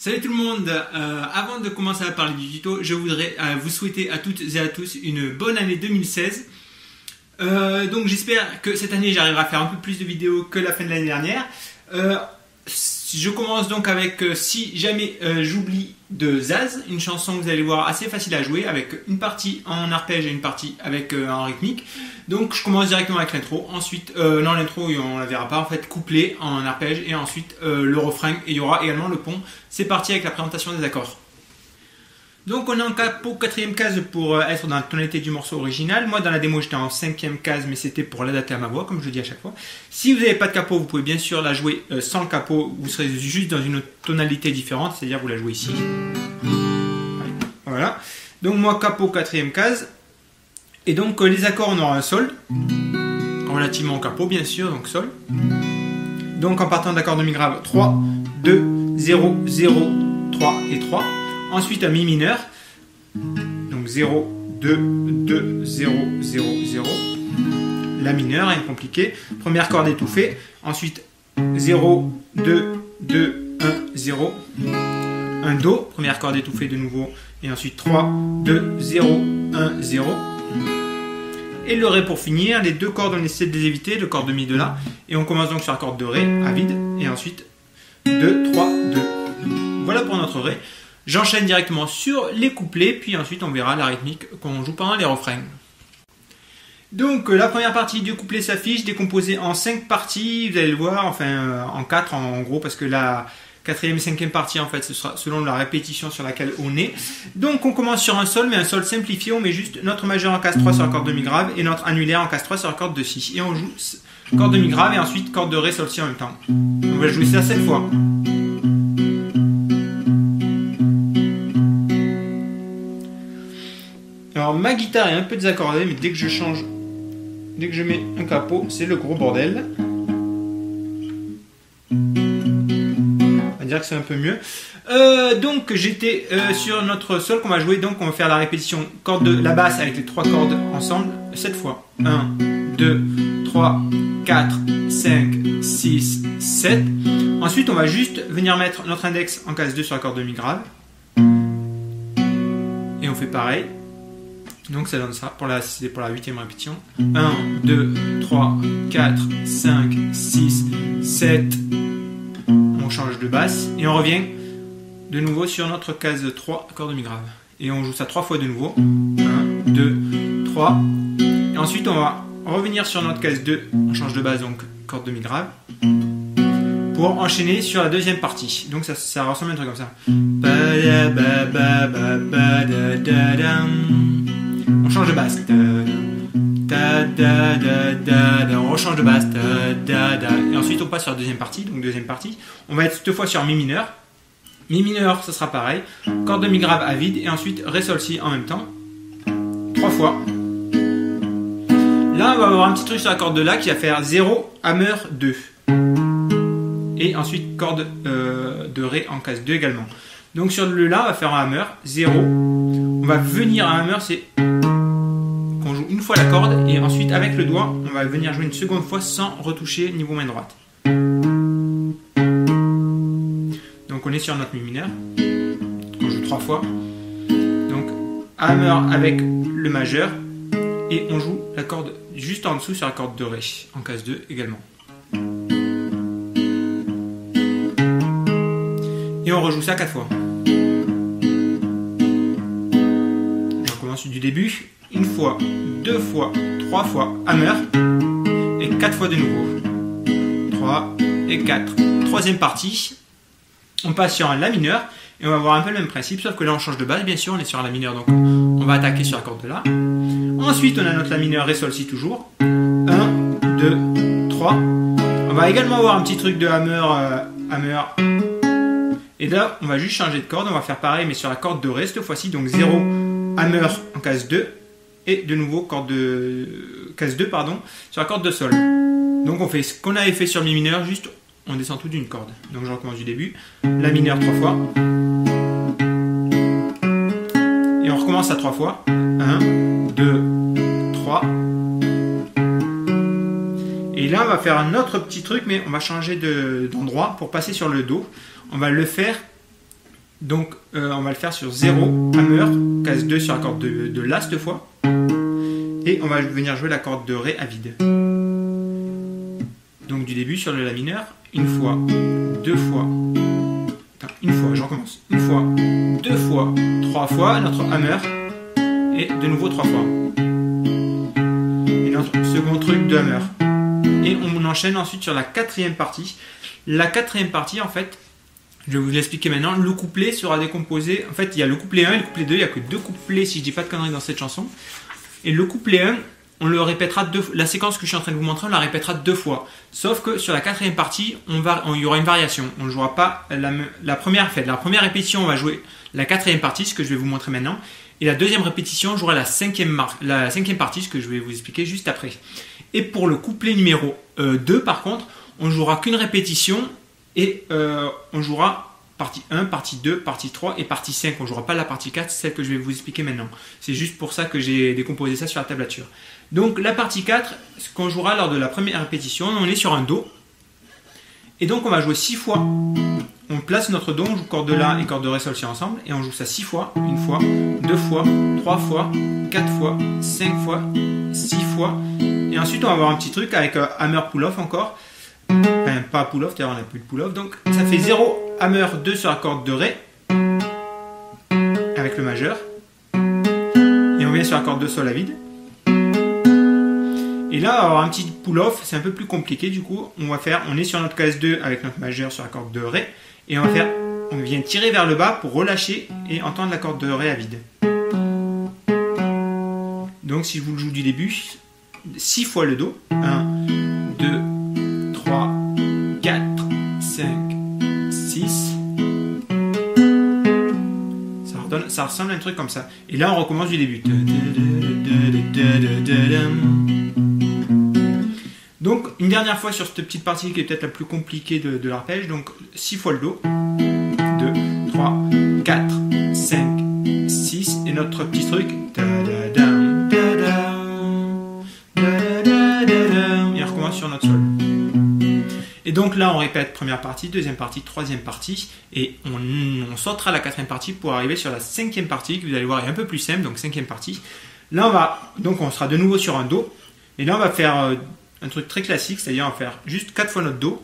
Salut tout le monde, avant de commencer à parler du tuto, je voudrais vous souhaiter à toutes et à tous une bonne année 2016. Donc j'espère que cette année j'arriverai à faire un peu plus de vidéos que la fin de l'année dernière. Je commence donc avec Si jamais j'oublie de Zaz, une chanson que vous allez voir assez facile à jouer avec une partie en arpège et une partie avec en rythmique. Donc je commence directement avec l'intro, ensuite, non l'intro on la verra pas en fait, couplet en arpège et ensuite le refrain et il y aura également le pont. C'est parti avec la présentation des accords. Donc on est en capot 4ème case pour être dans la tonalité du morceau original. Moi dans la démo j'étais en 5ème case mais c'était pour l'adapter à ma voix comme je le dis à chaque fois. Si vous n'avez pas de capot vous pouvez bien sûr la jouer sans le capot, vous serez juste dans une tonalité différente, c'est-à-dire vous la jouez ici. Voilà. Donc moi capot 4ème case. Et donc les accords on aura un sol, relativement au capot bien sûr, donc sol. Donc en partant d'accord de mi grave 3, 2, 0, 0, 3 et 3. Ensuite un mi mineur, donc 0, 2, 2, 0, 0, 0. La mineure, rien de compliqué. Première corde étouffée. Ensuite 0, 2, 2, 1, 0. Un Do, première corde étouffée de nouveau. Et ensuite 3, 2, 0, 1, 0. Et le Ré pour finir. Les deux cordes on essaie de les éviter, le corps de Mi de La. Et on commence donc sur la corde de Ré à vide. Et ensuite 2, 3, 2. Voilà pour notre Ré. J'enchaîne directement sur les couplets, puis ensuite on verra la rythmique qu'on joue pendant les refrains. Donc la première partie du couplet s'affiche, décomposée en 5 parties, vous allez le voir, enfin en 4 en gros, parce que la 4ème et 5ème partie en fait ce sera selon la répétition sur laquelle on est. Donc on commence sur un sol, mais un sol simplifié, on met juste notre majeur en case 3 sur la corde de mi grave et notre annulaire en case 3 sur la corde de si. Et on joue corde de mi grave et ensuite corde de Ré sol si en même temps. On va jouer ça 7 fois. Alors ma guitare est un peu désaccordée, mais dès que je change, dès que je mets un capot, c'est le gros bordel. On va dire que c'est un peu mieux. Donc j'étais sur notre sol qu'on va jouer, donc on va faire la répétition corde de la basse avec les 3 cordes ensemble 7 fois. 1, 2, 3, 4, 5, 6, 7. Ensuite on va juste venir mettre notre index en case 2 sur la corde de mi grave. Et on fait pareil. Donc ça donne ça, c'est pour la 8ème répétition. 1, 2, 3, 4, 5, 6, 7. On change de basse et on revient de nouveau sur notre case 3, corde de mi grave. Et on joue ça 3 fois de nouveau. 1, 2, 3. Et ensuite on va revenir sur notre case 2, on change de basse donc corde de mi grave. Pour enchaîner sur la deuxième partie. Donc ça ressemble à un truc comme ça. On change de basse. On rechange de basse. Et ensuite on passe sur la deuxième partie. Donc deuxième partie. On va être cette fois sur mi mineur. Mi mineur, ça sera pareil. Corde de mi grave à vide. Et ensuite Ré sol si en même temps. 3 fois. Là on va avoir un petit truc sur la corde de La qui va faire 0, hammer 2. Et ensuite corde de Ré en case 2 également. Donc sur le La on va faire un hammer 0. On va venir à un hammer, c'est qu'on joue une fois la corde et ensuite avec le doigt on va venir jouer une seconde fois sans retoucher niveau main droite. Donc on est sur notre mi mineur qu'on joue 3 fois. Donc hammer avec le majeur et on joue la corde juste en dessous sur la corde de Ré en case 2 également. Et on rejoue ça 4 fois. Du début, une fois, 2 fois, 3 fois, hammer, et 4 fois de nouveau. 3 et 4. Troisième partie, on passe sur un La mineur, et on va avoir un peu le même principe, sauf que là on change de basse, bien sûr, on est sur un La mineur, donc on va attaquer sur la corde de La. Ensuite, on a notre La mineur, Ré sol si toujours. 1, 2, 3. On va également avoir un petit truc de hammer, hammer. Et là, on va juste changer de corde, on va faire pareil, mais sur la corde de Ré cette fois-ci, donc 0. Hammer en case 2 et de nouveau corde de case 2 pardon sur la corde de sol. Donc on fait ce qu'on avait fait sur mi mineur, juste on descend tout d'une corde. Donc je recommence du début. La mineur 3 fois. Et on recommence à 3 fois. 1, 2, 3. Et là on va faire un autre petit truc mais on va changer d'endroit pour passer sur le Do. On va le faire Donc on va le faire sur 0, Hammer, case 2 sur la corde de La cette fois. Et on va venir jouer la corde de Ré à vide. Donc du début sur le La mineur, une fois, deux fois, une fois, je recommence, une fois, deux fois, trois fois, notre Hammer, et de nouveau trois fois. Et notre second truc de Hammer. Et on enchaîne ensuite sur la quatrième partie. La quatrième partie, en fait, je vais vous l'expliquer maintenant. Le couplet sera décomposé. En fait, il y a le couplet 1 et le couplet 2. Il n'y a que deux couplets, si je dis pas de conneries, dans cette chanson. Et le couplet 1, on le répétera deux fois. La séquence que je suis en train de vous montrer, on la répétera deux fois. Sauf que sur la quatrième partie, il y aura une variation. On ne jouera pas la première répétition, on va jouer la quatrième partie, ce que je vais vous montrer maintenant. Et la deuxième répétition, on jouera la cinquième partie, ce que je vais vous expliquer juste après. Et pour le couplet numéro 2, par contre, on jouera qu'une répétition et on jouera partie 1, partie 2, partie 3 et partie 5. On ne jouera pas la partie 4, celle que je vais vous expliquer maintenant. C'est juste pour ça que j'ai décomposé ça sur la tablature. Donc la partie 4, ce qu'on jouera lors de la première répétition, on est sur un Do. Et donc on va jouer 6 fois. On place notre Do, on joue corde de La et corde de Ré Sol Si ensemble. Et on joue ça 6 fois. Une fois, deux fois, trois fois, quatre fois, 5 fois, 6 fois. Et ensuite on va avoir un petit truc avec Hammer Pull-Off encore. Enfin, pas pull-off, d'ailleurs on n'a plus de pull-off. Donc ça fait 0, Hammer, 2 sur la corde de Ré. Avec le majeur. Et on vient sur la corde de Sol à vide. Et là, on va avoir un petit pull-off, c'est un peu plus compliqué du coup. On est sur notre case 2 avec notre majeur sur la corde de Ré. Et on vient tirer vers le bas pour relâcher et entendre la corde de Ré à vide. Donc si je vous le joue du début, 6 fois le Do. 1, 2, 3, 4, 5, 6. Ça ressemble à un truc comme ça. Et là, on recommence du début. Donc, une dernière fois sur cette petite partie qui est peut-être la plus compliquée de l'arpège. Donc, 6 fois le Do. 2, 3, 4, 5, 6. Et notre petit truc. Et on recommence sur notre Sol. Et donc là, on répète première partie, deuxième partie, troisième partie. Et on sautera la quatrième partie pour arriver sur la cinquième partie, que vous allez voir est un peu plus simple. Donc, cinquième partie. Là, on sera de nouveau sur un Do. Et là, on va faire un truc très classique, c'est-à-dire on va faire juste 4 fois notre Do.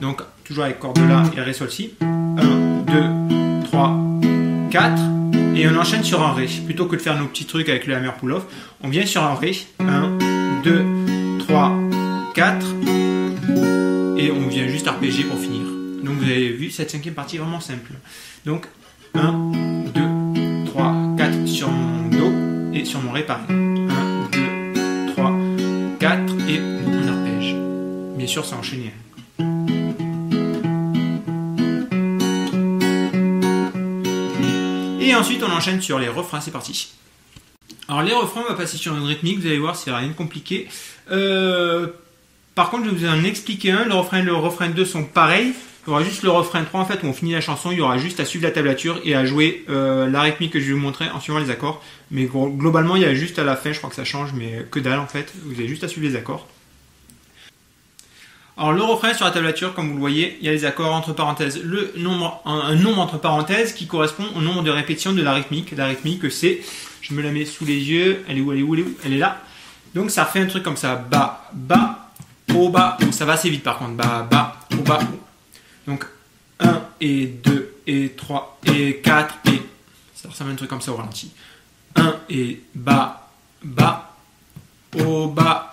Donc, toujours avec corde de La et Ré Sol Si. 1, 2, 3, 4. Et on enchaîne sur un Ré. Plutôt que de faire nos petits trucs avec le Hammer Pull-Off, on vient sur un Ré. 1, 2, 3, 4. Et on vient juste arpéger pour finir. Donc vous avez vu, cette cinquième partie est vraiment simple. Donc 1, 2, 3, 4 sur mon Do et sur mon Ré pareil. 1, 2, 3, 4 et on arpège. Bien sûr, c'est enchaîné. Et ensuite, on enchaîne sur les refrains, c'est parti. Alors les refrains, on va passer sur une rythmique, vous allez voir, c'est rien de compliqué. Par contre, je vais vous en expliquer un. Le refrain et le refrain 2 sont pareils. Il y aura juste le refrain 3, en fait, où on finit la chanson. Il y aura juste à suivre la tablature et à jouer la rythmique que je vais vous montrer en suivant les accords. Mais globalement, il y a juste à la fin, je crois que ça change, mais que dalle en fait. Vous avez juste à suivre les accords. Alors le refrain sur la tablature, comme vous le voyez, il y a les accords entre parenthèses. Un nombre entre parenthèses qui correspond au nombre de répétitions de la rythmique. La rythmique, c'est, je me la mets sous les yeux. Elle est où, elle est où, elle est où? Elle est là. Donc ça fait un truc comme ça. Bas, bas. Au bas, ça va assez vite par contre, bas, bas, au bas. Donc 1 et 2 et 3 et 4 et ça ressemble à un truc comme ça au ralenti. 1 et bas, bas, au bas,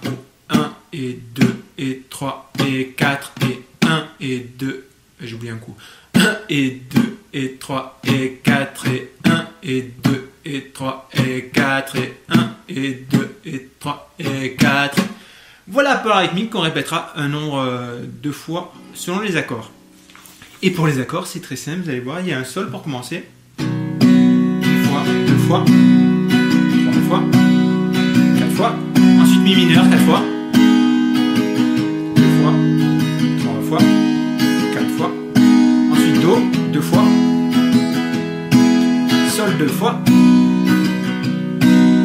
1 et 2 et 3 et 4 et 1 et 2, j'ai oublié un coup. 1 et 2 et 3 et 4 et 1 et 2 et 3 et 4 et 1 et 2 et 3 et 4. Voilà pour la rythmique qu'on répétera un nombre de fois selon les accords. Et pour les accords, c'est très simple, vous allez voir, il y a un Sol pour commencer. Une fois, deux fois, trois fois, quatre fois. Ensuite Mi mineur, 4 fois. Deux fois, trois fois, quatre fois. Ensuite Do, 2 fois. Sol 2 fois.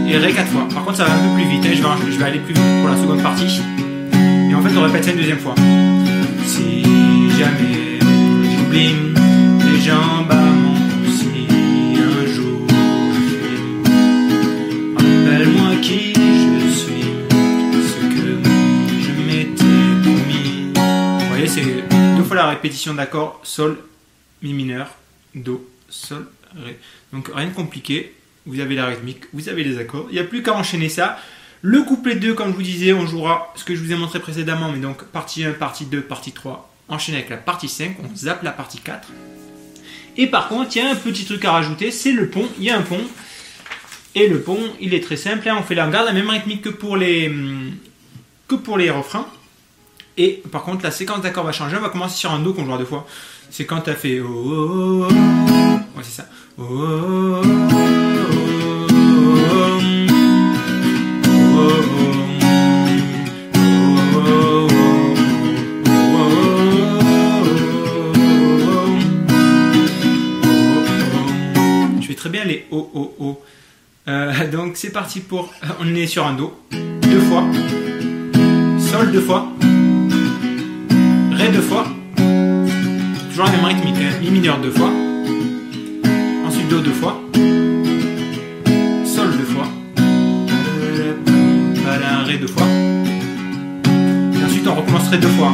Et Ré 4 fois. Par contre ça va un peu plus vite, hein. je vais aller plus vite pour la seconde partie. Et en fait on répète ça une deuxième fois. Si jamais j'oublie les jambes à mon cou, répétition d'accords sol, mi mineur, do, sol, ré. Donc rien de compliqué. Vous avez la rythmique, vous avez les accords. Il n'y a plus qu'à enchaîner ça. Le couplet 2, comme je vous disais, on jouera ce que je vous ai montré précédemment, mais donc partie 1, partie 2, partie 3, enchaîné avec la partie 5, on zappe la partie 4. Et par contre, il y a un petit truc à rajouter, c'est le pont. Il y a un pont. Et le pont, il est très simple. Hein. On garde la même rythmique que pour les refrains. Et par contre, la séquence d'accords va changer. On va commencer sur un do qu'on jouera 2 fois. C'est quand tu as fait oh, oh, oh. Ouais, c'est ça. Oh, oh, oh, oh. Je fais très bien les oh, oh, oh. Donc c'est parti pour... On est sur un do, 2 fois, sol 2 fois, ré 2 fois, toujours la même rythmique, hein. Mi mineur 2 fois, ensuite do 2 fois, sol 2 fois, ré 2 fois, et ensuite on recommence ré 2 fois,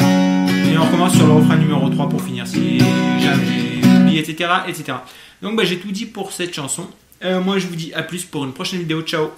et on recommence sur le refrain numéro 3 pour finir si jamais oublié, etc. etc. Donc j'ai tout dit pour cette chanson. Moi je vous dis à plus pour une prochaine vidéo, ciao.